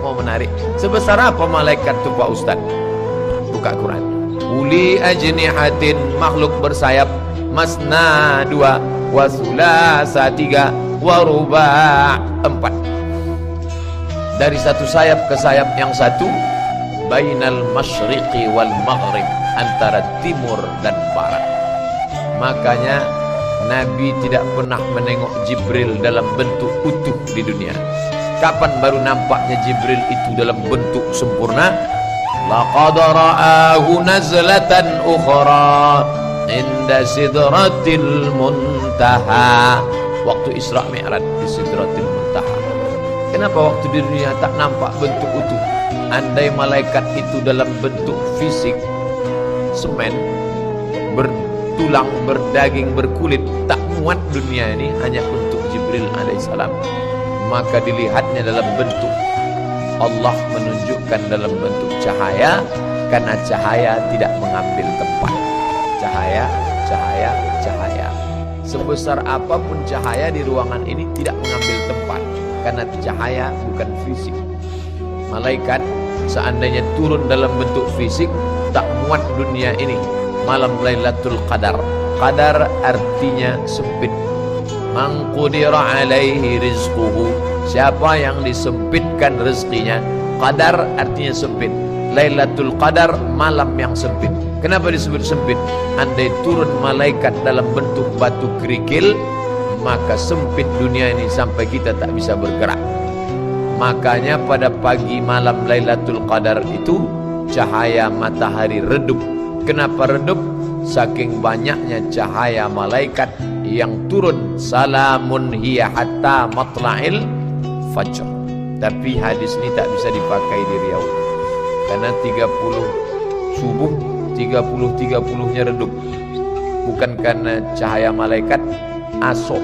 mau menarik. Sebesar apa malaikat itu Pak Ustaz? Buka Quran. Uli ajnihatin, makhluk bersayap, masna 2, wa sulasa 3, wa ruba' 4. Dari satu sayap ke sayap yang satu, bainal masyriqi wal maghrib, antara timur dan barat. Makanya Nabi tidak pernah menengok Jibril dalam bentuk utuh di dunia. Kapan baru nampaknya Jibril itu dalam bentuk sempurna? Laqad ra'ahu nazlatan ukhra inda sidratil muntaha. Waktu Isra Mi'raj di sidratil muntaha. Kenapa waktu di dunia tak nampak bentuk utuh? Andai malaikat itu dalam bentuk fisik semen, bertulang, berdaging, berkulit, tak muat dunia ini hanya untuk Jibril alaihissalam. Maka dilihatnya dalam bentuk, Allah menunjukkan dalam bentuk cahaya, karena cahaya tidak mengambil tempat. Cahaya, cahaya, cahaya. Sebesar apapun cahaya di ruangan ini tidak mengambil tempat, karena cahaya bukan fisik. Malaikat seandainya turun dalam bentuk fisik, tak muat dunia ini. Malam Lailatul Qadar, qadar artinya sempit. Man qudira alaihi rizquhu, siapa yang disempitkan rezekinya. Qadar artinya sempit. Lailatul Qadar, malam yang sempit. Kenapa disebut sempit? Andai turun malaikat dalam bentuk batu kerikil, maka sempit dunia ini sampai kita tak bisa bergerak. Makanya pada pagi malam Lailatul Qadar itu cahaya matahari redup. Kenapa redup? Saking banyaknya cahaya malaikat yang turun. Salamun hiya hatta matla'il fajr. Tapi hadis ini tak bisa dipakai di Riau, karena 30 subuh, 30-30-nya redup. Bukan karena cahaya malaikat, asok.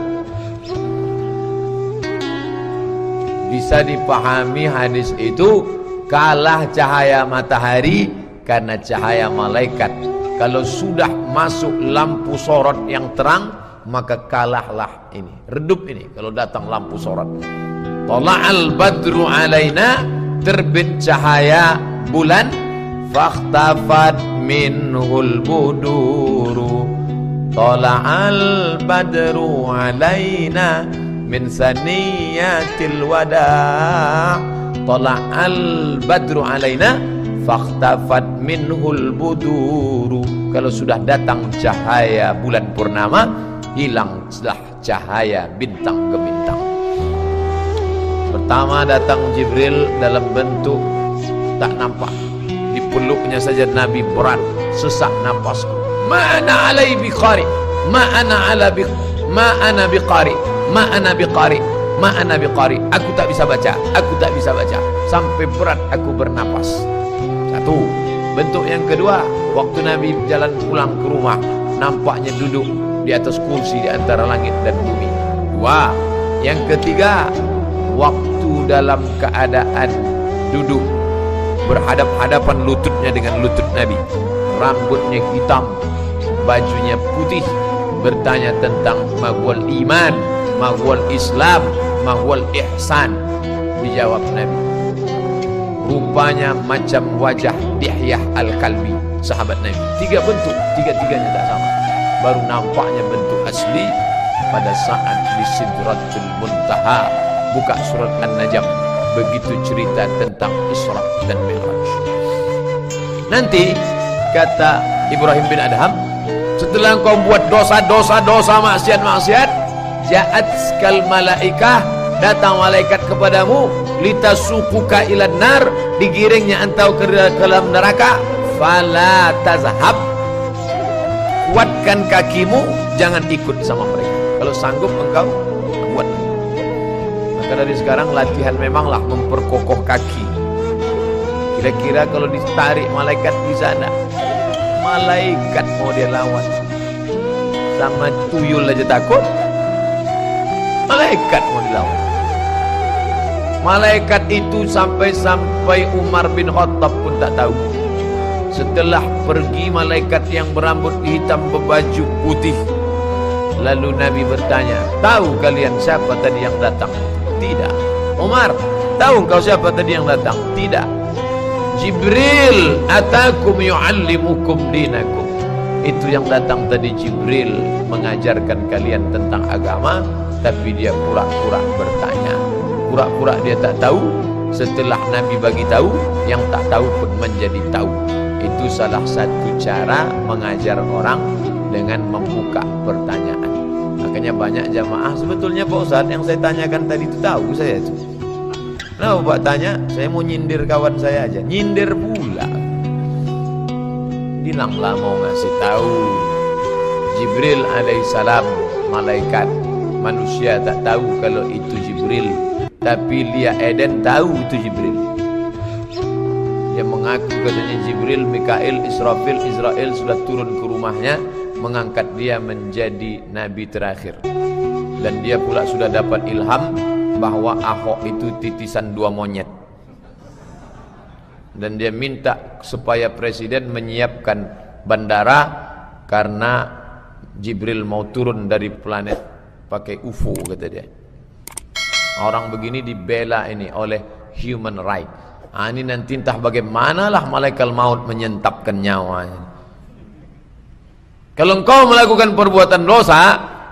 Bisa dipahami hadis itu kalah cahaya matahari karena cahaya malaikat. Kalau sudah masuk lampu sorot yang terang, maka kalahlah ini, redup ini kalau datang lampu sorot. Tala'al badru alaina, terbit cahaya bulan, fakhtafat minhul buduru. Tala'al badru alaina min saniyatil wada'. Tala'al badru alaina fakhtafat minhul buduru. Kalau sudah datang cahaya bulan purnama, hilanglah cahaya bintang gemintang. Pertama datang Jibril dalam bentuk tak nampak. Dipeluknya saja Nabi berat, sesak napasku. Ma'ana alai biqari, ma'ana ala bi, ma'ana biqari, ma'ana biqari, ma'ana biqari. Aku tak bisa baca, aku tak bisa baca. Sampai berat aku bernapas. Satu. Bentuk yang kedua, waktu Nabi jalan pulang ke rumah, nampaknya duduk di atas kursi di antara langit dan bumi. Dua. Yang ketiga, waktu dalam keadaan duduk berhadap-hadapan lututnya dengan lutut Nabi, rambutnya hitam, bajunya putih, bertanya tentang mahwal iman, mahwal Islam, mahwal ihsan. Dijawab Nabi, rupanya macam wajah Dihyah Al-Kalbi, sahabat Nabi. Tiga bentuk, tiga-tiganya tak sama. Baru nampaknya bentuk asli pada saat di Sidratul Muntaha. Buka surat An-Najm, begitu cerita tentang Isra dan Mi'raj. Nanti kata Ibrahim bin Adham, setelah engkau buat dosa-dosa, maksiat-maksiat, ja'at kal malaikah, datang malaikat kepadamu, litasukuka ilan nar, digiringnya engkau ke dalam neraka, fala tazhab, kuatkan kakimu, jangan ikut sama mereka. Kalau sanggup engkau kuat. Maka dari sekarang latihan memanglah memperkokoh kaki. Kira-kira kalau ditarik malaikat di sana, malaikat mau dia lawan, sama tuyul aja takut, malaikat mau dilawan. Malaikat itu sampai Umar bin Khattab pun tak tahu. Setelah pergi malaikat yang berambut hitam berbaju putih, lalu Nabi bertanya, tahu kalian siapa tadi yang datang? Tidak. Umar, Tahu engkau siapa tadi yang datang? Tidak. Jibril atakum yu'allimukum dinakum. Itu yang datang tadi, Jibril mengajarkan kalian tentang agama, tapi dia pura-pura bertanya. Pura-pura dia tak tahu. Setelah Nabi bagi tahu, yang tak tahu pun menjadi tahu. Itu salah satu cara mengajar orang dengan membuka pertanyaan. Makanya banyak jamaah, sebetulnya Pak Ustadz yang saya tanyakan tadi itu tahu saya itu. Nah, Pak tanya, saya mau nyindir kawan saya aja, nyindir pula. Bilanglah mau ngasih tahu. Jibril alaihissalam malaikat, manusia tak tahu kalau itu Jibril, tapi Lia Eden tahu itu Jibril. Dia mengaku katanya Jibril, Mikail, Israfil, Israel sudah turun ke rumahnya mengangkat dia menjadi nabi terakhir. Dan dia pula sudah dapat ilham bahwa Ahok itu titisan dua monyet. Dan dia minta supaya presiden menyiapkan bandara karena Jibril mau turun dari planet pakai UFO, kata dia. Orang begini dibela ini oleh human right. Ini nanti entah bagaimanalah malaikat maut menyentapkan nyawanya. Kalau engkau melakukan perbuatan dosa,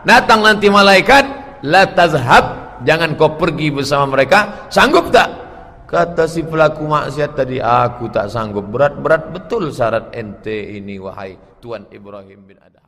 datang nanti malaikat, la tazhab, jangan kau pergi bersama mereka. Sanggup tak? Kata si pelaku maksiat tadi, aku tak sanggup. Berat-berat betul syarat ente ini, wahai Tuan Ibrahim bin Adam.